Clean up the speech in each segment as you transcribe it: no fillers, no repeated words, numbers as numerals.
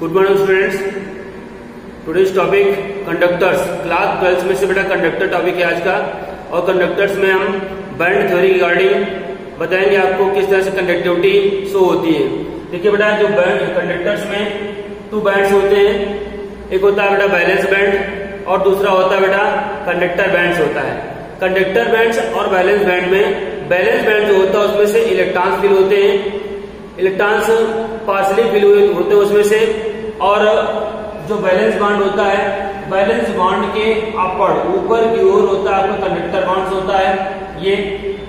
Good morning students. Today's topic conductors. Class 12 में से बेटा कंडक्टर टॉपिक है आज का, और कंडक्टर्स में हम बैंड थ्योरी रिगार्डिंग बताएंगे आपको किस तरह से कंडक्टिविटी शो होती है। देखिए बेटा, जो बैंड कंडक्टर्स में 2 बैंड्स होते हैं, एक होता है बेटा बैलेंस बैंड और दूसरा होता है बेटा कंडक्टर बैंड्स होता है। कंडक्टर बैंड्स और बैलेंस बैंड में बैलेंस बैंड जो होता है उसमें से इलेक्ट्रॉन्स फिल होते हैं, इलेक्ट्रॉन्स पार्शली फिल होते हैं उसमें से, और जो बैलेंस बॉन्ड होता है, बैलेंस बॉन्ड के अपवर्ड ऊपर की ओर होता है आपका कंडक्टर बॉन्ड्स होता है। ये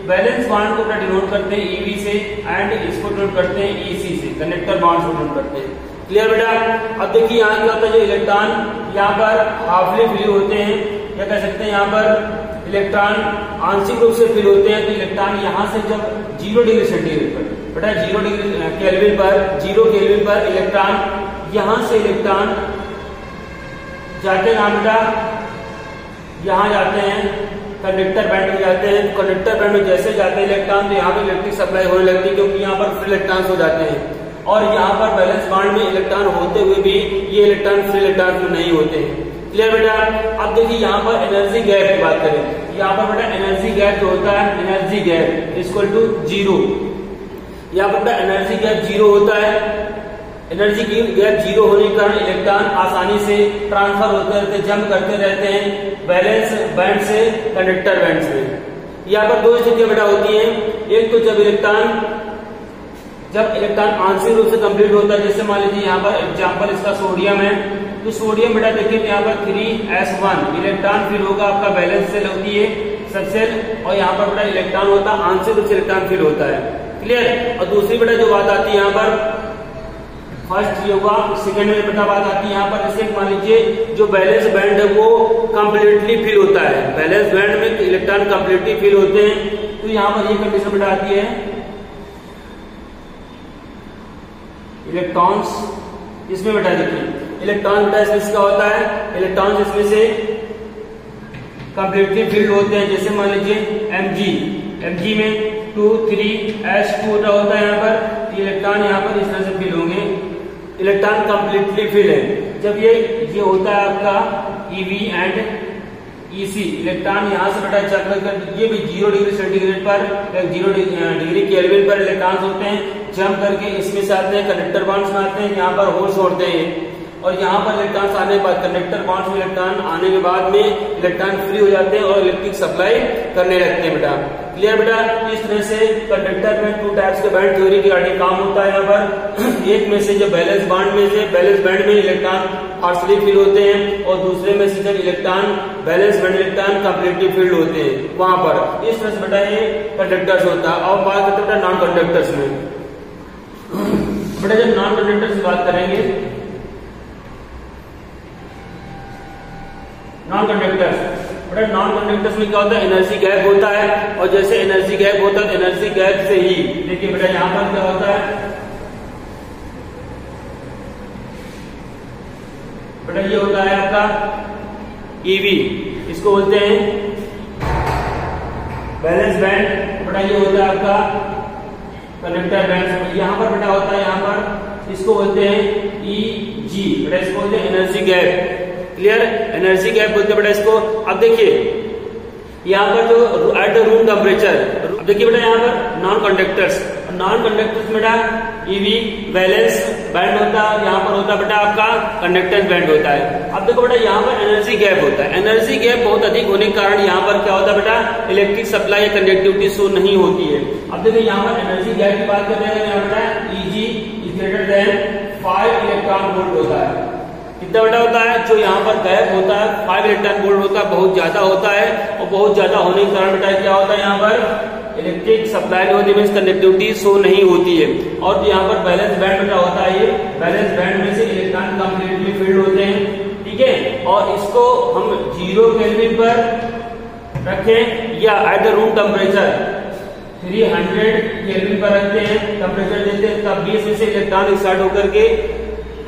बैलेंस बॉन्ड को डिनोट करते हैं ईवी से एंड इसको डिनोट करते हैं ईसी से, कंडक्टर बॉन्ड्स को डिनोट करते हैं। क्लियर बेटा? अब देखिए यहाँ क्या होता है, जो इलेक्ट्रॉन यहाँ पर हाफली फिल होते हैं, या कह सकते हैं यहाँ पर इलेक्ट्रॉन आंशिक रूप से फिल होते हैं। तो इलेक्ट्रॉन यहाँ से जब 0 डिग्री सेंटीग्रेड पर बेटा 0 डिग्री केल्विन पर 0 केल्विन पर इलेक्ट्रॉन यहाँ से इलेक्ट्रॉन जाते हैं बेटा, यहाँ जाते हैं कंडक्टर बैंड में जाते हैं। कंडक्टर बैंड में जैसे जाते हैं इलेक्ट्रॉन तो यहाँ पे इलेक्ट्रिक सप्लाई होने लगती है, क्योंकि यहाँ पर फ्री इलेक्ट्रॉन्स हो जाते हैं। और यहाँ पर बैलेंस बॉन्ड में इलेक्ट्रॉन होते हुए भी ये इलेक्ट्रॉन फ्री इलेक्ट्रॉन में नहीं होते हैं। क्लियर बेटा? अब देखिए यहाँ पर एनर्जी गैप की बात करें, यहाँ पर बेटा एनर्जी गैप जो होता है, एनर्जी गैप इक्वल टू 0। यहाँ पर बेटा एनर्जी गैप 0 होता है। एनर्जी की गैप 0 होने के कारण इलेक्ट्रॉन आसानी से ट्रांसफर होते रहते हैं, जंप करते रहते हैं बैलेंस बैंड से कंडक्टर बैंड में। यहाँ पर 2 स्थितियां बेटा होती हैं। एक तो जब इलेक्ट्रॉन आंशिक रूप से कंप्लीट होता है, जैसे मान लीजिए यहाँ पर एग्जाम्पल इसका सोडियम है, तो सोडियम बेटा देखिए यहाँ पर 3s1 इलेक्ट्रॉन फिल होगा, आपका बैलेंस सेल होती है सब सेल, और यहाँ पर बेटा इलेक्ट्रॉन होता है आंशिक रूप से इलेक्ट्रॉन फिल होता है। क्लियर? और दूसरी बेटा जो बात आती है यहाँ पर, फर्स्ट ये हुआ, सेकेंड में बेटा बात आती है यहाँ पर, जैसे मान लीजिए जो बैलेंस बैंड है वो कंप्लीटली फिल होता है, बैलेंस बैंड में इलेक्ट्रॉन कंप्लीटली फिल होते हैं, तो यहाँ पर ये कंडीशन बेटा आती है इलेक्ट्रॉन्स। इसमें बेटा देखिए इलेक्ट्रॉन बेटा इसमें क्या होता है, इलेक्ट्रॉन्स इसमें से कंप्लीटली फिल्ड होते हैं। जैसे मान लीजिए Mg में 2 3s2 होता है यहाँ पर, इलेक्ट्रॉन यहाँ पर इस तरह से फिल होंगे, इलेक्ट्रॉन कंप्लीटली फिल है। जब ये होता है आपका EV एंड EC, इलेक्ट्रॉन यहाँ से बेटा जंप कर, ये भी 0 डिग्री सेंटीग्रेड पर 0 डिग्री केल्विन पर इलेक्ट्रॉन्स होते हैं, जंप करके इसमें से आते हैं कंडक्टर बॉन्ड्स में आते हैं, यहाँ पर होल छोड़ते हैं, और यहाँ पर इलेक्ट्रॉन्स आने के बाद कंडक्टर बॉन्ड्स में इलेक्ट्रॉन आने के बाद में इलेक्ट्रॉन फ्री हो जाते हैं और इलेक्ट्रिक सप्लाई करने लगते हैं बेटा। क्लियर बेटा? इस तरह से कंडक्टर में 2 टाइप्स के बैंड थ्योरी के रिगार्डिंग काम होता है यहाँ पर। एक में से जो बैलेंस बॉन्ड में से बैलेंस बैंड में इलेक्ट्रॉन पार्शली फिल होते हैं, और दूसरे में से जब electron balance band electron completely filled होते हैं वहां पर। इस तरह से बेटा ये कंडक्टर्स होता है। और बात करते हैं बेटा नॉन कंडक्टर्स में। बेटा जब नॉन कंडक्टर्स की बात करेंगे, नॉन कंडक्टर्स बेटा, नॉन कंडक्टर्स में क्या होता है, एनर्जी गैप होता है, और जैसे एनर्जी गैप होता है तो एनर्जी गैप से ही देखिए बेटा यहाँ पर क्या होता है बेटा, ये होता है आपका EV, इसको बोलते हैं बैलेंस बैंड। बेटा ये होता है आपका कंडक्टर बैंड। यहाँ पर बेटा होता है, यहाँ पर इसको बोलते हैं EG, बेटा इसको बोलते हैं energy gap. Clear? Energy gap बोलते हैं बेटा इसको। अब देखिए यहाँ पर जो एट द रूम टेम्परेचर, अब देखिए बेटा यहाँ पर नॉन कंडक्टर्स बेटा EV बैलेंस बैंड होता है, यहाँ पर होता है बेटा आपका कंडक्टेंस बैंड होता है। अब देखो बेटा यहाँ पर एनर्जी गैप होता है, एनर्जी गैप बहुत अधिक होने के कारण यहाँ पर क्या होता है बेटा, इलेक्ट्रिक सप्लाई या कंडक्टिविटी शो नहीं होती है। अब देखिए यहाँ पर एनर्जी गैप की बात करते हैं, यहाँ पर EG is greater than 5 electron volt होता है। कितना बेटा होता है, जो यहाँ पर गैप होता है 5 इलेक्ट्रॉन वोल्ट होता है, बहुत ज्यादा होता है, और बहुत ज्यादा होने के कारण बेटा क्या होता है, यहाँ पर इलेक्ट्रिक सप्लाई नहीं होती, मींस कंडक्टिविटी शो नहीं होती है। और यहाँ पर बैलेंस बैंड बेटा होता है, ये बैलेंस बैंड में से इलेक्ट्रॉन कंप्लीटली फिल्ड होते हैं। ठीक है? और इसको हम 0 केल्विन पर रखें या at the room temperature 300 kelvin पर रखते हैं, टेम्परेचर देते हैं, तब भी इसमें से इलेक्ट्रॉन स्टार्ट होकर के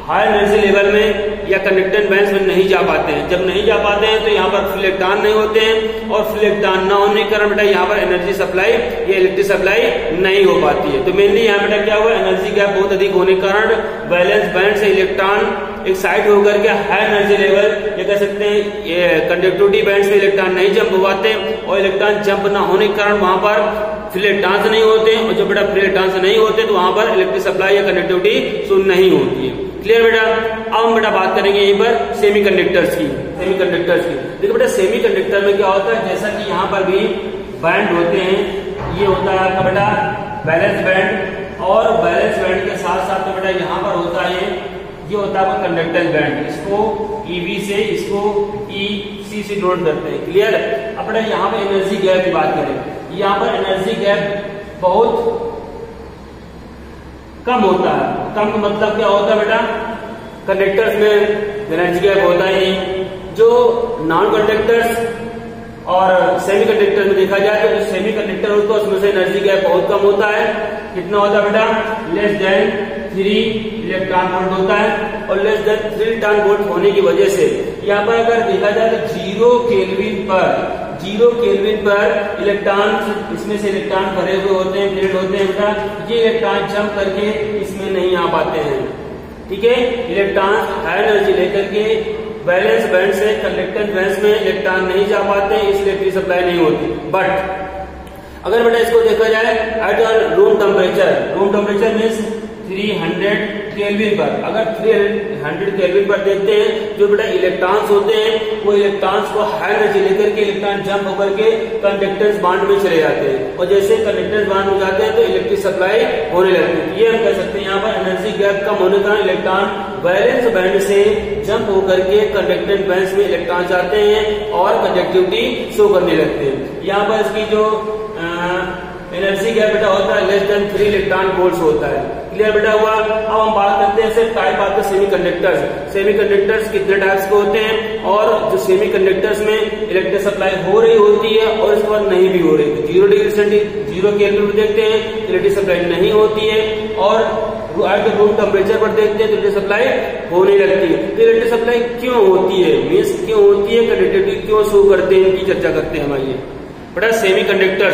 हाई एनर्जी लेवल में या कंडक्टेंस बैंड में नहीं जा पाते हैं। जब नहीं जा पाते हैं तो यहाँ पर फ्री इलेक्ट्रॉन नहीं होते हैं, और फ्री इलेक्ट्रॉन न होने के कारण बेटा यहाँ पर एनर्जी सप्लाई या इलेक्ट्रिक सप्लाई नहीं हो पाती है। तो मेनली यहाँ बेटा क्या हुआ, एनर्जी गैप बहुत अधिक होने के कारण वैलेंस बैंड से इलेक्ट्रॉन एक्साइट होकर के हाई एनर्जी लेवल, ये कह सकते हैं ये कंडक्टिविटी बैंड से इलेक्ट्रॉन नहीं जंप हो पाते, और इलेक्ट्रॉन जंप ना होने के कारण वहां पर फ्री इलेक्ट्रॉन्स नहीं होते, और जब बेटा फ्री इलेक्ट्रॉन्स नहीं होते तो वहां पर इलेक्ट्रिक सप्लाई या कंडक्टिविटी शून्य नहीं होती है। क्लियर बेटा। अब हम बेटा बात करेंगे यहीं पर सेमीकंडक्टर्स की। देखो बेटा सेमीकंडक्टर में क्या होता है, जैसा कि यहाँ पर भी बैंड होते हैं, ये होता है आपका बेटा बैलेंस बैंड, और बैलेंस बैंड के साथ साथ में बेटा यहाँ पर होता है, ये होता है आपका कंडक्टेंस बैंड। इसको EV से इसको EC से नोट करते हैं। क्लियर। अब बेटा यहाँ पर एनर्जी गैप की बात करें, यहाँ पर एनर्जी गैप बहुत कम होता है। कम का मतलब क्या होता है बेटा, कंडक्टर्स में एनर्जी गैप होता ही नहीं। जो नॉन कंडक्टर्स और सेमी कंडक्टर में देखा जाए तो जो सेमी कंडक्टर होता है उसमें से एनर्जी गैप बहुत कम होता है। कितना होता है बेटा, लेस देन 3 इलेक्ट्रॉन वोल्ट होता है, और लेस देन 3 इलेक्ट्रॉन वोल्ट होने की वजह से यहाँ पर अगर देखा जाए तो 0 केल्विन पर इलेक्ट्रॉन, इसमें से इलेक्ट्रॉन भरे हुए होते हैं, प्लेट होते हैं बेटा, ये इलेक्ट्रॉन जंप करके इसमें नहीं आ पाते हैं। ठीक है, इलेक्ट्रॉन हाई एनर्जी लेकर के बैलेंस बैंड से कंडक्टेंस बैंड में इलेक्ट्रॉन नहीं जा पाते, इसलिए इलेक्ट्रिक सप्लाई नहीं होती। बट अगर बेटा इसको देखा जाए at room temperature means 300 kelvin पर, अगर 300 केल्विन पर देखते हैं, जो बेटा इलेक्ट्रॉन्स होते हैं वो इलेक्ट्रॉन्स को हाई एनर्जी लेकर के इलेक्ट्रॉन जंप होकर के कंडक्टेंस बांड में चले जाते हैं, और जैसे कंडक्टेंस बांड में जाते हैं तो इलेक्ट्रिक सप्लाई होने लगती है। ये हम कह सकते हैं यहाँ पर एनर्जी गैप कम होने का इलेक्ट्रॉन बैलेंस बैंड से जंप होकर के कंडक्टेंस बैंड में इलेक्ट्रॉन जाते हैं और कंडक्टिविटी शो करने लगते हैं। यहाँ पर इसकी जो एनर्जी गैप बेटा होता है लेस देन 3 इलेक्ट्रॉन वोल्ट्स होता है। क्लियर बेटा हुआ। अब हम बात करते हैं सिर्फ टाइप ऑफ सेमीकंडक्टर्स कितने टाइप्स के होते हैं, और जो सेमीकंडक्टर्स में इलेक्ट्रिक सप्लाई हो रही होती है और इसके बाद नहीं भी हो रही, तो 0 डिग्री सेंटीग्रेड 0 केल्विन पर देखते हैं इलेक्ट्रिक सप्लाई नहीं होती है, और रूम टेम्परेचर पर देखते हैं तो इलेक्ट्रिक सप्लाई होने लगती है। तो इलेक्ट्रिक सप्लाई क्यों होती है, मीन्स क्यों होती है, कंडक्टिविटी क्यों शो करते हैं, इनकी चर्चा करते हैं हम। आइए बेटा सेमीकंडक्टर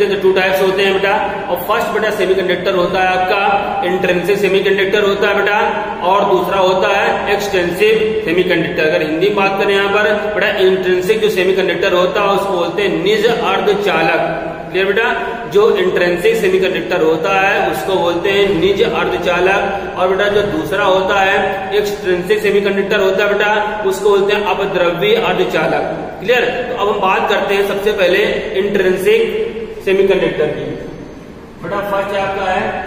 के 2 टाइप्स होते हैं बेटा, और फर्स्ट बेटा सेमीकंडक्टर होता है आपका इंट्रिंसिक सेमीकंडक्टर होता है बेटा, और दूसरा होता है एक्सटेंसिव सेमीकंडक्टर। अगर हिंदी में बात करें यहाँ पर बेटा इंट्रिंसिक जो सेमीकंडक्टर होता है उसको बोलते हैं निज अर्धचालक। क्लियर बेटा। जो इंट्रिंसिक सेमीकंडक्टर होता है उसको बोलते हैं निज अर्धचालक, और बेटा जो दूसरा होता है एक्सट्रिंसिक सेमीकंडक्टर होता है बेटा उसको बोलते हैं अपद्रव्य अर्धचालक। क्लियर। तो अब हम बात करते हैं सबसे पहले इंट्रिंसिक सेमीकंडक्टर की। बेटा फर्स्ट आपका है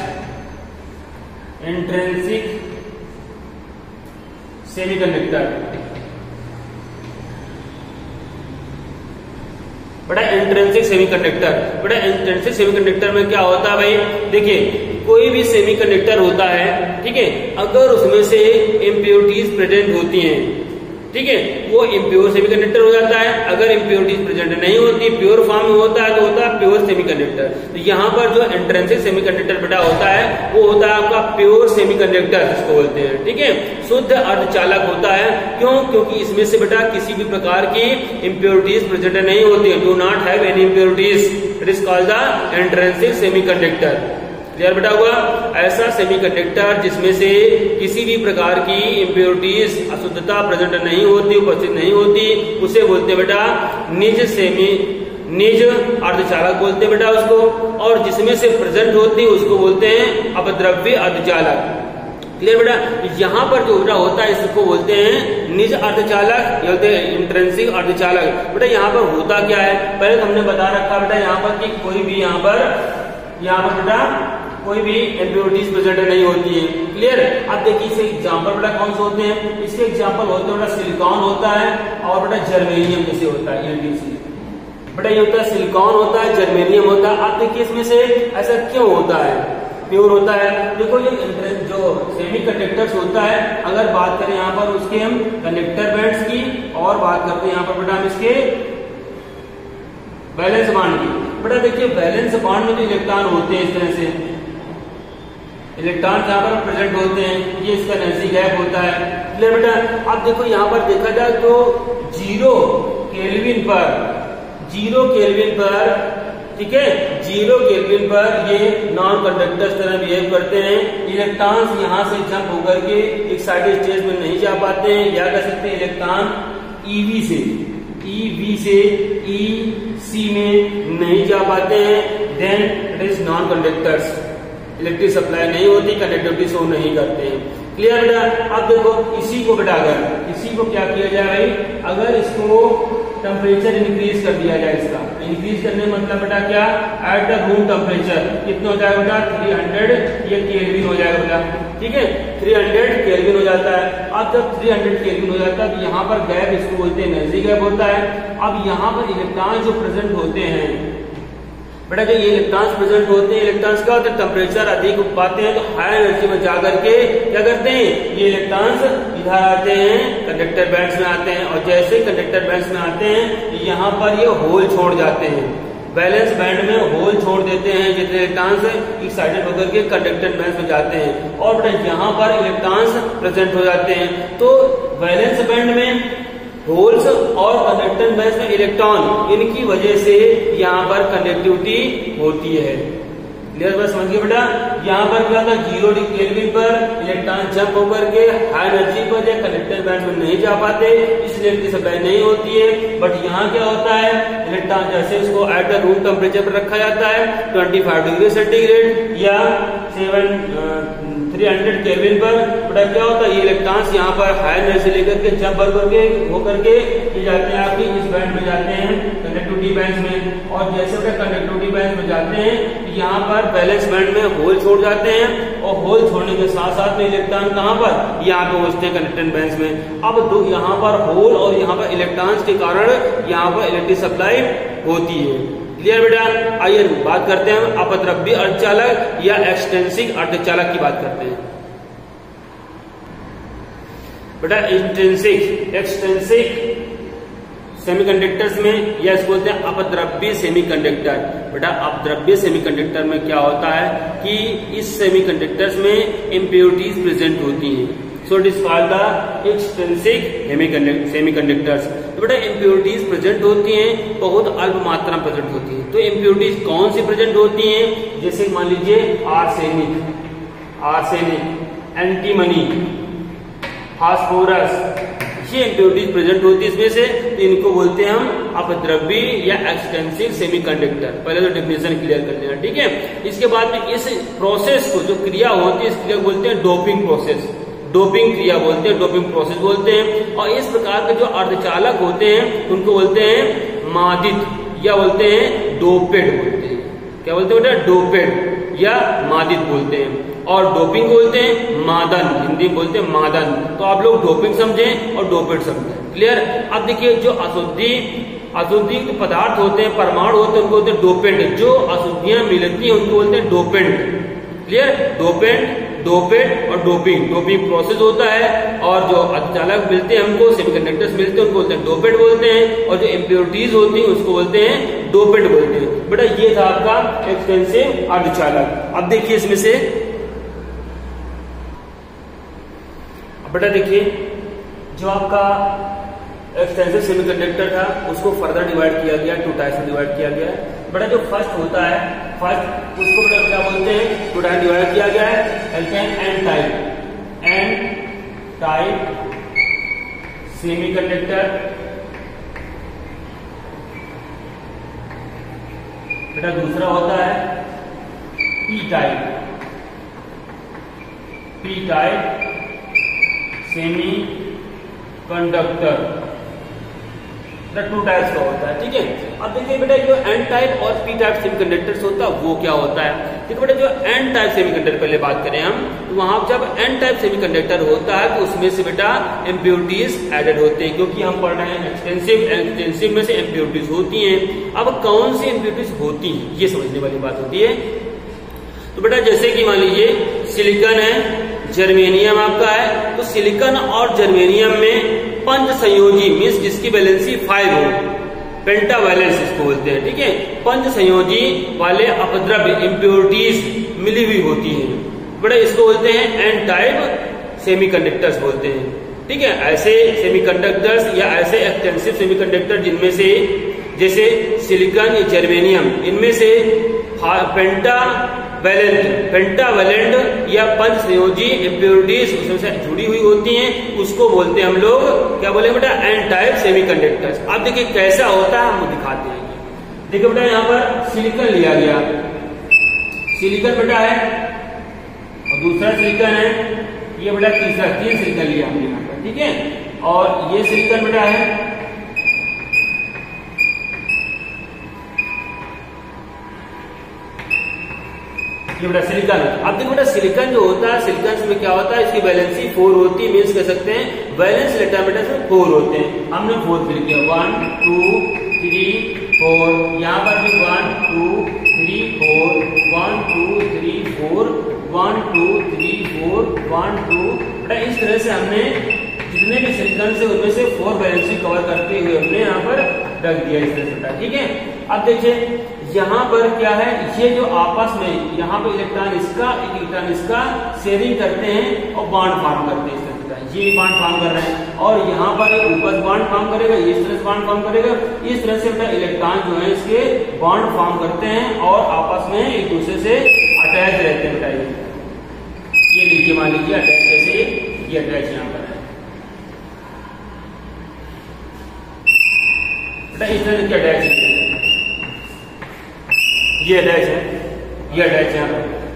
इंट्रिंसिक सेमीकंडक्टर। बेटा इंट्रिंसिक सेमीकंडक्टर में क्या होता है भाई, देखिए कोई भी सेमीकंडक्टर होता है, ठीक है, अगर उसमें से इम्प्योरिटीज प्रेजेंट होती हैं, ठीक है, वो इम्प्योर सेमीकंडक्टर हो जाता है। अगर इम्प्योरिटीज प्रेजेंट नहीं होती, प्योर फॉर्म में होता है तो होता है प्योर सेमीकंडक्टर। तो यहाँ पर जो इंट्रिंसिक सेमीकंडक्टर बेटा होता है वो होता है आपका प्योर सेमीकंडक्टर जिसको बोलते हैं, ठीक है, शुद्ध अर्धचालक होता है। क्यों? क्योंकि इसमें से बेटा किसी भी प्रकार की इम्प्योरिटीज प्रेजेंट नहीं होती है, do not have any impurities, it is called the intrinsic semiconductor. Clear बेटा हुआ। ऐसा सेमीकंडक्टर जिसमें से किसी भी प्रकार की इम्प्योरिटीज अशुद्धता प्रेजेंट नहीं होती, उपस्थित नहीं होती, उसे बोलते बेटा निज अर्धचालक बोलते हैं बेटा उसको, और जिसमें से प्रेजेंट होती है उसको बोलते हैं अपद्रव्य अर्धचालक। क्लियर बेटा। यहाँ पर जो बेटा होता है इसको बोलते हैं निज अर्धचालक, या बोलते हैं इंट्रिंसिक अर्धचालक। बेटा यहाँ पर होता क्या है, पहले हमने बता रखा बेटा यहाँ पर कि कोई भी यहाँ पर बेटा कोई भी इम्प्योरिटीज प्रेजेंट नहीं होती है। क्लियर। अब देखिए इसके एग्जांपल बेटा कौन से होते हैं, इसके एग्जांपल होते हैं बेटा सिलिकॉन होता है, और बेटा जर्मेनियम जैसे होता है LDC। बेटा ये होता है सिलिकॉन होता है, जर्मेनियम होता है। अब देखिए इसमें से ऐसा क्यों होता है, प्योर होता है। देखो ये जो सेमीकंडक्टर्स होता है, अगर बात करें यहाँ पर उसके हम कंडक्टर बैंड्स की, और बात करते हैं यहाँ पर बेटा हम इसके बैलेंस बांड की। बेटा देखिए बैलेंस बांड में जो इलेक्ट्रॉन होते हैं इस तरह से, इलेक्ट्रॉन यहाँ पर प्रेजेंट होते हैं, ये इसका एनर्जी गैप होता है। क्लियर बेटा? अब देखो यहाँ पर देखा जाए तो 0 केल्विन पर ठीक है, 0 केल्विन पर ये नॉन कंडक्टर्स तरह बिहेव करते हैं। इलेक्ट्रॉन्स यहाँ से जंप होकर के एक्साइटेड स्टेज में नहीं जा पाते हैं, या कह सकते हैं इलेक्ट्रॉन EV से EC में नहीं जा पाते हैं। Then it is non conductors, electric supply नहीं होती, कंडक्टिविटी शो नहीं करते हैं। क्लियर बेटा? अब देखो इसी को बेटा अगर इसी को क्या किया जाए भाई, अगर इसको टेम्परेचर इंक्रीज कर दिया जाए, इसका इंक्रीज करने मतलब बेटा क्या, एट द रूम टेम्परेचर कितना हो जाएगा बेटा 300 ये केल्विन हो जाएगा बेटा। ठीक है, 300 केल्विन हो जाता है। अब जब 300 केल्विन हो जाता है तो यहाँ पर गैप इसको बोलते हैं एनर्जी गैप होता है। अब यहाँ पर इलेक्ट्रॉन जो प्रेजेंट होते हैं बेटा, जो ये इलेक्ट्रॉन्स प्रेजेंट होते हैं, इलेक्ट्रॉन्स का होता है टेम्परेचर अधिक पाते हैं तो हाई एनर्जी में जाकर के क्या करते हैं, ये इलेक्ट्रॉन्स इधर आते हैं, कंडक्टर बैंड्स में आते हैं, और जैसे कंडक्टर बैंड्स में आते हैं यहाँ पर ये होल छोड़ जाते हैं, बैलेंस बैंड में होल छोड़ देते हैं, जितने इलेक्ट्रॉन्स एक्साइटेड होकर के कंडक्टर बैंड में जाते हैं, और बेटा यहाँ पर इलेक्ट्रॉन्स प्रेजेंट हो जाते हैं। तो बैलेंस बैंड में होल्स और कंडक्टर बैंड में इलेक्ट्रॉन, इनकी वजह से यहाँ पर कंडक्टिविटी होती है। क्लियर बात समझ गए बेटा? यहाँ पर क्या था, 0 केल्विन पर इलेक्ट्रॉन जंप होकर के हाई एनर्जी पर या कंडक्टर बैंड में नहीं जा पाते, इसलिए इनकी सप्लाई नहीं होती है। बट यहाँ क्या होता है, इलेक्ट्रॉन जैसे इसको एट द रूम टेम्परेचर पर रखा जाता है 25 डिग्री सेंटीग्रेड या 300 केल्विन पर, बेटा क्या होता है, ये इलेक्ट्रॉन्स यहाँ पर हाई एनर्जी लेकर के जंप होकर के ये जाते हैं आपकी इस बैंड में जाते हैं, कंडक्टिविटी बैंड में, और जैसे बेटा कंडक्टिविटी बैंड में जाते हैं यहाँ पर बैलेंस बैंड में होल छोड़ जाते हैं, और होल छोड़ने के साथ साथ में इलेक्ट्रॉन कहाँ पर, यहाँ पे पहुंचते हैं कंडक्टर बैंड में। अब दो यहाँ पर होल और यहाँ पर इलेक्ट्रॉन्स के कारण यहाँ पर इलेक्ट्रिक सप्लाई होती है। क्लियर बेटा? आइए बात करते हैं अपद्रव्य अर्धचालक या एक्सटेंसिव अर्धचालक की बात करते हैं। बेटा एक्सटेंसिव सेमीकंडक्टर्स में या इसको बोलते हैं अपद्रव्य सेमीकंडक्टर। बेटा अपद्रव्य सेमीकंडक्टर में क्या होता है कि इस सेमीकंडक्टर्स में इम्प्योरिटीज प्रेजेंट होती हैं, so it is called the extensive semiconductors. तो बेटा इम्प्योरिटीज प्रेजेंट होती हैं, बहुत अल्प मात्रा में प्रेजेंट होती है। तो इम्प्योरिटीज कौन सी प्रेजेंट होती हैं, जैसे मान लीजिए आर्सेनिक, एंटीमनी, फास्फोरस, ये इम्प्योरिटीज प्रेजेंट होती है इसमें से, तो इनको बोलते हैं हम अपद्रव्य या एक्सटेंसिव सेमीकंडक्टर। पहले तो डेफिनेशन क्लियर कर लेना, ठीक है। इसके बाद में इस प्रोसेस को, जो क्रिया होती है, इस क्रिया को बोलते हैं डोपिंग प्रोसेस, डोपिंग क्रिया बोलते हैं, डोपिंग प्रोसेस बोलते हैं। और इस प्रकार के जो अर्धचालक होते हैं उनको बोलते हैं मादित या बोलते हैं डोपेड बोलते हैं। क्या बोलते हैं बेटा? डोपेड या मादित बोलते हैं। और डोपिंग बोलते हैं मादन, हिंदी बोलते हैं मादन। तो आप लोग डोपिंग समझें और डोपेड समझें। क्लियर? अब देखिए जो अशुद्धि पदार्थ होते हैं, परमाणु होते हैं, उनको बोलते हैं डोपेंट। जो अशुद्धियां मिलती हैं उनको बोलते हैं डोपेंट। क्लियर? डोपेड और डोपिंग प्रोसेस होता है। और जो अर्धचालक मिलते हैं हमको, सेमीकंडक्टर्स मिलते हैं, उनको बोलते हैं डोपेड बोलते हैं। और जो इम्प्योरिटीज होती है उसको बोलते हैं डोपेड बोलते हैं। बेटा ये था आपका एक्सटेंसिव अर्धचालक। अब देखिए इसमें से बेटा देखिए जो आपका एक्सटेंसिव सेमीकंडक्टर था उसको फर्दर डिवाइड किया गया, 2 टाइप्स में डिवाइड किया गया है। बेटा जो फर्स्ट होता है, फर्स्ट उसको बेटा क्या बोलते हैं, 2 टाइप डिवाइड किया गया है, एन टाइप सेमीकंडक्टर। बेटा दूसरा होता है P type semi conductor. 2 types का होता है, ठीक है। अब देखिए बेटा जो एन टाइप और पी टाइप सेमीकंडक्टर्स होता है वो क्या होता है। देखो बेटा जो एन टाइप सेमीकंडक्टर पहले बात करें हम, तो वहां जब एन टाइप सेमीकंडक्टर होता है तो उसमें से बेटा इम्प्योरिटीज एडेड होते हैं, क्योंकि हम पढ़ रहे हैं एक्सटेंसिव में से इम्प्योरिटीज होती हैं। अब कौन सी इम्प्योरिटीज होती हैं ये समझने वाली बात होती है। तो बेटा जैसे कि मान लीजिए सिलिकॉन है, जर्मेनियम आपका है, तो सिलिकॉन और जर्मेनियम में पंच संयोजी मीन्स जिसकी वैलेंसी 5 हो, पेंटावैलेंस इसको बोलते हैं, ठीक है। पंच संयोजी वाले अपद्रव्य इम्प्योरिटीज मिली हुई होती हैं। बेटा इसको बोलते हैं एन टाइप सेमीकंडक्टर्स बोलते हैं। ठीक है, ऐसे सेमीकंडक्टर्स या ऐसे एक्सटेंसिव सेमीकंडक्टर जिनमें से जैसे सिलिकॉन या जर्मेनियम, इनमें से पेंटावैलेंट या पंच संयोजी इम्प्योरिटीज उसमें से जुड़ी हुई होती हैं, उसको बोलते हैं हम लोग क्या बोले बेटा, एन टाइप सेमीकंडक्टर्स। अब देखिए कैसा होता है, हम दिखाते हैं। देखिए बेटा यहाँ पर सिलिकॉन लिया गया, सिलिकॉन बेटा है और दूसरा सिलिकॉन है, ये बेटा तीसरा, 3 सिलिकॉन लिया हमने यहाँ पर। ठीक है, और ये सिलिकॉन बेटा है, ये बेटा सिलिकॉन। अब देखो बेटा सिलिकॉन जो होता है, सिलिकॉन में क्या होता है, इसकी वैलेंसी 4 होती है, मीन्स कह सकते हैं वैलेंस इलेक्ट्रॉन बेटा इसमें 4 होते हैं। हमने 4 फिल किया, 1 2 3 4, यहाँ पर भी 1 2 3 4, 1 2 3 4, 1 2 3 4, 1 2। बेटा इस तरह से हमने जितने भी सिलिकॉन से उनमें से 4 वैलेंसी कवर करते हुए हमने यहाँ पर रख दिया इस तरह से। ठीक है, अब देखिए यहाँ पर क्या है, ये जो आपस में यहाँ पर इलेक्ट्रॉन इसका एक इलेक्ट्रॉन इसका शेयरिंग करते हैं और बॉन्ड फॉर्म करते हैं। इस तरह से ये बॉन्ड फॉर्म कर रहे हैं और यहाँ पर ऊपर बॉन्ड फॉर्म करेगा, इस तरह से बॉन्ड फॉर्म करेगा। इस तरह से अपना इलेक्ट्रॉन जो है इसके बॉन्ड फॉर्म करते हैं और आपस में एक दूसरे से अटैच रहते हैं। बताइए, ये लीजिए मान लीजिए अटैच, जैसे ये अटैच यहाँ पर है बेटा, इस तरह से अटैच है, ये अटैच है, ये अटैच है।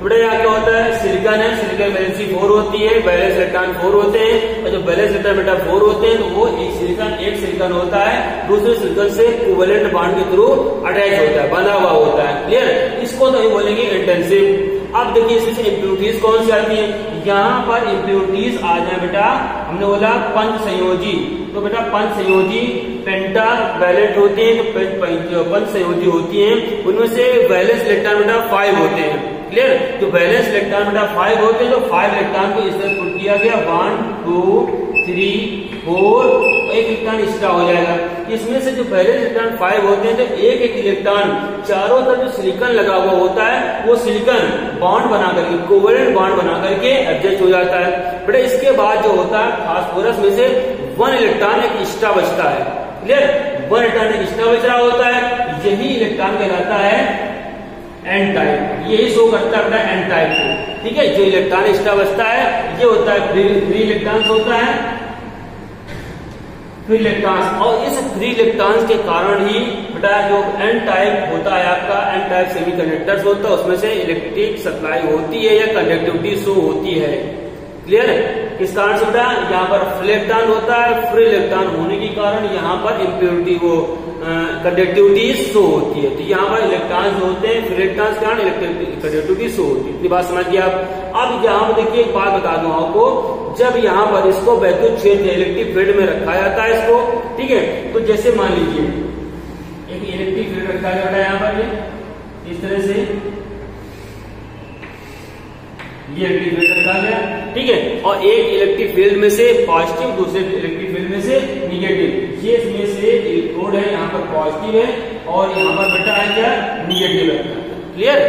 बेटा यहाँ क्या होता है, सिलिकॉन है, सिलिकॉन वैलेंसी 4 होती है, बैलेंस इलेक्ट्रॉन 4 होते हैं, और जो बैलेंस इलेक्ट्रॉन बेटा 4 होते हैं तो वो एक सिलिकॉन होता है दूसरे सिलिकॉन से कोवेलेंट बॉन्ड के थ्रू अटैच होता है, बंधा हुआ होता है। क्लियर, इसको तो हम बोलेंगे इंटेंसिव। अब देखिए इसमें से इम्प्योरिटीज कौन सी आती है, यहाँ पर इम्प्योरिटीज आ जाए बेटा, हमने बोला पंच संयोजी, तो बेटा पंच संयोजी पेंटा वैलेंट होते हैं, तो पंच संयोजी होती हैं, उनमें से वैलेंस इलेक्ट्रॉन बेटा 5 होते हैं। क्लियर, जो वैलेंस इलेक्ट्रॉन बेटा 5 होते हैं, तो 5 इलेक्ट्रॉन को इस तरह पुट किया गया, 1 2 3 4, एक इलेक्ट्रॉन एक्स्ट्रा हो जाएगा। इसमें से जो वैलेंस इलेक्ट्रॉन 5 होते हैं, तो एक एक इलेक्ट्रॉन चारों तरफ जो सिलिकॉन लगा हुआ होता है वो सिलिकॉन बॉन्ड बना करके, कोवेलेंट बॉन्ड बना करके एडजस्ट हो जाता है। बेटा इसके बाद जो होता है फास्फोरस में से 1 इलेक्ट्रॉन एक एक्स्ट्रा बचता है। क्लियर, 1 इलेक्ट्रॉन एक एक्स्ट्रा बच रहा होता है, यही इलेक्ट्रॉन कहलाता है एन टाइप, यही शो करता है बेटा एन टाइप को। ठीक है, जो इलेक्ट्रॉन एक्स्ट्रा बचता है ये होता है फ्री इलेक्ट्रॉन्स होता है, फ्री इलेक्ट्रॉन्स। और इस फ्री इलेक्ट्रॉन्स के कारण ही बेटा जो एन टाइप होता है आपका, एन टाइप सेमीकंडक्टर्स होता है, उसमें से इलेक्ट्रिक सप्लाई होती है या कंडक्टिविटी शो होती है। क्लियर है, किस कारण से बेटा, यहाँ पर फ्री इलेक्ट्रॉन होता है, फ्री इलेक्ट्रॉन होने के कारण यहाँ पर इम्प्योरिटी वो कंडक्टिविटी शो होती है। तो यहाँ पर इलेक्ट्रॉन जो होते हैं, फ्री इलेक्ट्रॉन के कारण कंडक्टिविटी शो होती है। इतनी बात समझ गया आप। अब यहाँ पर देखिए एक बात बता दूं आपको, जब यहाँ पर इसको वैद्युत क्षेत्र इलेक्ट्रिक फील्ड में रखा जाता है इसको, ठीक है, तो जैसे मान लीजिए एक इलेक्ट्रिक फील्ड रखा जाता है यहाँ पर इस तरह से, ये इलेक्ट्रिक फील्ड रखा गया, ठीक है, और एक इलेक्ट्रिक फील्ड में से पॉजिटिव, दूसरे इलेक्ट्रिक फील्ड में से निगेटिव। ये इसमें से इलेक्ट्रोड है, यहाँ पर पॉजिटिव है और यहाँ पर बेटा है क्या, निगेटिव है। क्लियर,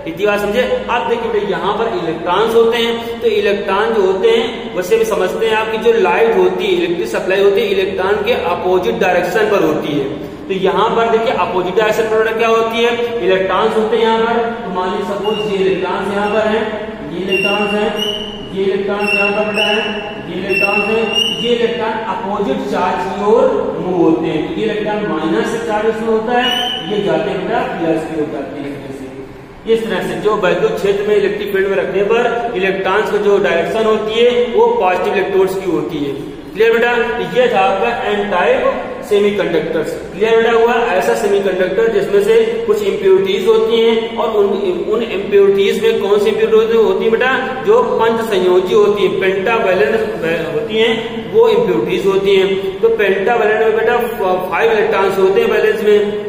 इतनी बात समझे। अब देखिए बेटा यहाँ पर इलेक्ट्रॉन्स होते हैं, तो इलेक्ट्रॉन जो होते हैं वैसे भी समझते हैं आपकी जो लाइट होती है, इलेक्ट्रिक सप्लाई होती है, इलेक्ट्रॉन के अपोजिट डायरेक्शन पर होती है। तो यहाँ पर देखिए अपोजिट डायरेक्शन पर क्या होती है, इलेक्ट्रॉन्स होते हैं यहाँ पर। तो मान लीजिए सपोज ये इलेक्ट्रॉन्स यहाँ पर है, ये इलेक्ट्रॉन्स है, ये इलेक्ट्रॉन्स यहाँ पर बेटा है, ये इलेक्ट्रॉन्स है, ये इलेक्ट्रॉन अपोजिट चार्ज की ओर मूव होते हैं। ये इलेक्ट्रॉन माइनस चार्ज में होता है, ये जाते हैं बेटा प्लस की ओर जाते हैं। इस तरह से जो वैद्युत क्षेत्र में इलेक्ट्रिक फील्ड में रखने पर इलेक्ट्रॉन्स की जो डायरेक्शन होती है वो पॉजिटिव इलेक्ट्रोड्स की होती है। क्लियर बेटा, ये था आपका एन टाइप सेमीकंडक्टर्स। क्लियर बेटा हुआ, ऐसा सेमीकंडक्टर जिसमें से कुछ इम्प्योरिटीज होती हैं और उन इम्प्योरिटीज में कौन सी इम्प्योरिटीज होती है बेटा, जो पंच संयोजी होती है, पेंटावैलेंट होती हैं, वो इम्प्योरिटीज होती हैं। तो पेंटावैलेंट में बेटा 5 इलेक्ट्रॉन्स होते हैं बैलेंस में,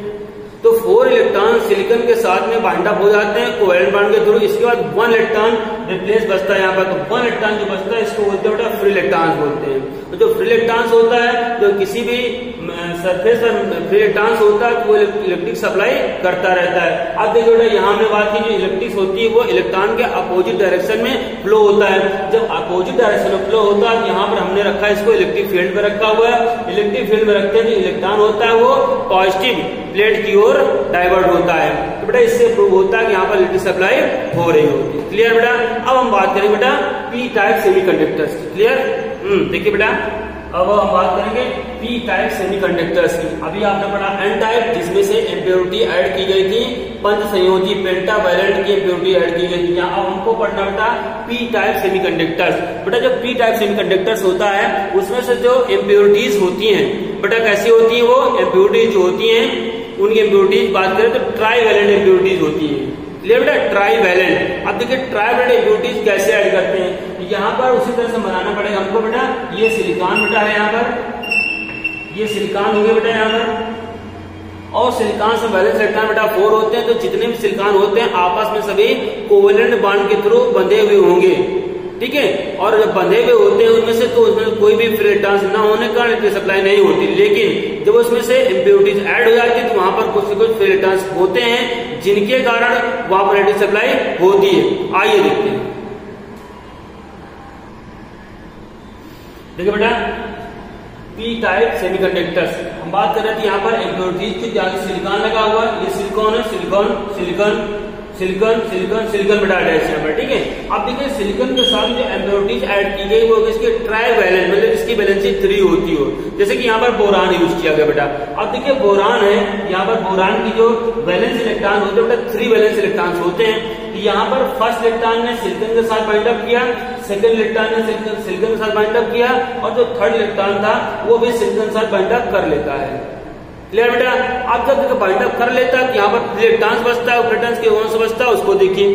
तो 4 इलेक्ट्रॉन सिलिकॉन के साथ में बाइंड अप हो जाते हैं कोवेलेंट बॉन्ड के थ्रू। इसके बाद 1 इलेक्ट्रॉन रिप्लेस बचता है यहाँ पर, तो 1 इलेक्ट्रॉन जो बचता है इसको बोलते हैं बेटा फ्री इलेक्ट्रॉन्स बोलते हैं। तो जो फ्री इलेक्ट्रॉन्स होता है, जो किसी भी सरफेस पर फ्री इलेक्ट्रॉन्स होता है तो वो इलेक्ट्रिक सप्लाई करता रहता है। अब देखिए बेटा यहाँ हमने बात की, जो इलेक्ट्रिक होती है वो इलेक्ट्रॉन के अपोजिट डायरेक्शन में फ्लो होता है। जब अपोजिट डायरेक्शन में फ्लो होता है, यहाँ पर हमने रखा है इसको इलेक्ट्रिक फील्ड में रखा हुआ है। इलेक्ट्रिक फील्ड में रखते हैं जो इलेक्ट्रॉन होता है वो पॉजिटिव प्लेट की ओर डाइवर्ट होता है। तो बेटा इससे प्रूव होता है कि यहाँ पर इलेक्ट्रिक सप्लाई हो रही होती है। क्लियर बेटा? अब हम बात करेंगे बेटा पी टाइप सेमीकंडक्टर्स की। क्लियर? देखिए बेटा अब हम बात करेंगे पी टाइप सेमीकंडक्टर्स की। अभी आपने पढ़ा एन टाइप, जिसमें से इम्प्योरिटी ऐड की गई थी, पंच संयोजी पेंटावैलेंट की इम्प्योरिटी ऐड की गई थी। यहाँ अब हमको पढ़ना बेटा पी टाइप सेमीकंडक्टर्स। बेटा जो पी टाइप सेमीकंडक्टर्स होता है उसमें से जो इम्प्योरिटीज होती हैं बेटा कैसी होती है, वो इम्प्योरिटीज जो होती हैं उनकी इम्प्योरिटीज बात करें तो ट्राईवैलेंट इम्प्योरिटीज होती है। क्लियर बेटा? ट्राईवैलेंट। अब देखिए ट्राईवैलेंट इम्प्योरिटीज कैसे ऐड करते हैं, यहाँ पर उसी तरह से बनाना पड़ेगा हमको बेटा। ये सिलिकॉन बेटा है, यहाँ पर ये सिलिकॉन हो गया बेटा यहाँ पर, और सिलिकॉन से वैलेंस इलेक्ट्रॉन बेटा 4 होते हैं। तो जितने भी सिलिकॉन होते हैं आपस में सभी कोवेलेंट बॉन्ड के थ्रू बंधे हुए होंगे, ठीक है। और जब बंधे हुए होते हैं उनमें से तो उसमें कोई भी फ्री इलेक्ट्रॉन्स न होने का इलेक्ट्रिक सप्लाई नहीं होती। लेकिन जब उसमें से इम्प्योरिटीज ऐड हो जाती है तो वहां पर कुछ न कुछ फ्री इलेक्ट्रॉन्स होते हैं जिनके कारण वहां पर इलेक्ट्रिक सप्लाई होती है। आइए देखते हैं। देखिए बेटा पी टाइप सेमीकंडक्टर्स हम बात कर रहे थे, यहाँ पर इम्प्योरिटीज की जगह सिलिकॉन लगा हुआ है। ये सिलिकॉन है, silicon silicon silicon silicon silicon बेटा अटैच है यहाँ पर, ठीक है। अब देखिए सिलिकॉन के साथ जो इम्प्योरिटीज ऐड की गई वो इसके ट्राईवैलेंट, मतलब इसकी वैलेंसी 3 होती हो। जैसे कि यहाँ पर बोरान यूज किया गया बेटा। अब देखिए बोरान है, यहाँ पर बोरान की जो वैलेंस इलेक्ट्रॉन होते हैं बेटा 3 वैलेंस इलेक्ट्रॉन होते हैं। यहाँ पर फर्स्ट इलेक्ट्रॉन ने सिलिकॉन के साथ बाइंड अप किया, सेकंड इलेक्ट्रॉन ने सिलिकॉन के साथ बाइंड अप किया, और जो थर्ड इलेक्ट्रॉन था वो भी सिलिकॉन के साथ बाइंड अप कर लेता है। क्लियर बेटा? अब जब बाइंड अप कर लेता है यहाँ पर इलेक्ट्रॉन्स बचता है, प्रोटॉन्स के कौन सा बचता है उसको देखिए।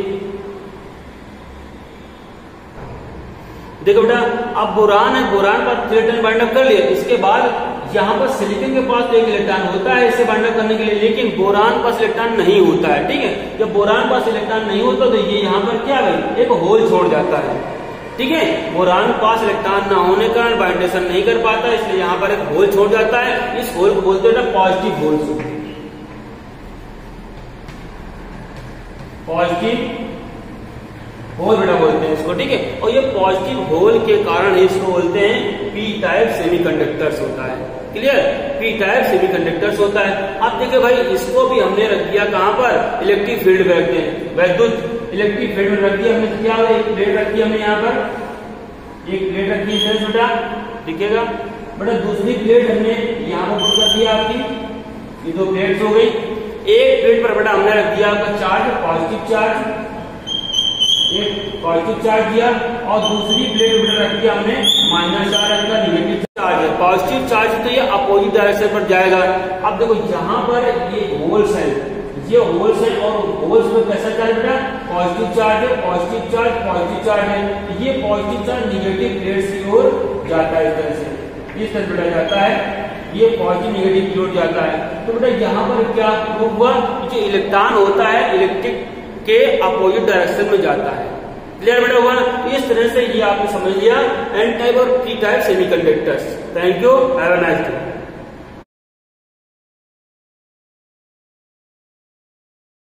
देखो बेटा अब बोरान है, बोरान पर इलेक्ट्रॉन बाइंड अप कर लिया। इसके बाद यहाँ पर सिलिकॉन के पास एक इलेक्ट्रॉन होता है इसे बाइंड अप करने के लिए, लेकिन बोरान पास इलेक्ट्रॉन नहीं होता है, ठीक है। जब बोरान पास इलेक्ट्रॉन नहीं होता तो ये यहाँ पर क्या है, एक होल छोड़ जाता है, ठीक है। बोरान पास इलेक्ट्रॉन ना होने के कारण बाइंडेशन नहीं कर पाता, इसलिए यहाँ पर एक होल छोड़ जाता है। इस होल को बोलते हैं पॉजिटिव होल, पॉजिटिव होल बेटा बोलते हैं इसको, ठीक है। और ये पॉजिटिव होल के कारण इसको बोलते हैं पी टाइप सेमीकंडक्टर्स होता है। क्लियर? पी टाइप सेमीकंडक्टर्स होता है। अब देखिए भाई इसको भी हमने रख दिया कहां पर, इलेक्ट्रिक फील्ड में रखते हैं, वैद्युत इलेक्ट्रिक फील्ड में रख दिया हमने। क्या एक प्लेट रखी हमने यहाँ पर, एक प्लेट रखी है बेटा, दिखेगा बेटा। दूसरी प्लेट हमने यहाँ पर पुट कर दिया आपकी, ये 2 प्लेट्स हो गई। एक प्लेट पर बेटा हमने रख दिया आपका चार्ज, पॉजिटिव चार्ज, एक पॉजिटिव चार्ज दिया, और दूसरी प्लेट बेटा रख दिया हमने माइनस चार्ज रखा, निगेटिव चार्ज है। पॉजिटिव चार्ज तो ये अपोजिट डायरेक्शन पर जाएगा। अब देखो यहाँ पर ये होल्स है, ये होल्स है, और होल्स में कैसा चार्ज बेटा, पॉजिटिव चार्ज है, पॉजिटिव चार्ज, पॉजिटिव चार्ज है। ये पॉजिटिव चार्ज निगेटिव प्लेट्स की ओर जाता है, इस तरह से, इस तरह बेटा जाता है, ये पॉजिटिव निगेटिव की ओर जाता है। तो बेटा यहाँ पर क्या प्रूव हुआ, जो इलेक्ट्रॉन होता है इलेक्ट्रिक के अपोजिट डायरेक्शन में जाता है। क्लियर बेटा हुआ? इस तरह से ये आपने समझ लिया एन टाइप और P type semiconductors. Thank you, have a nice day.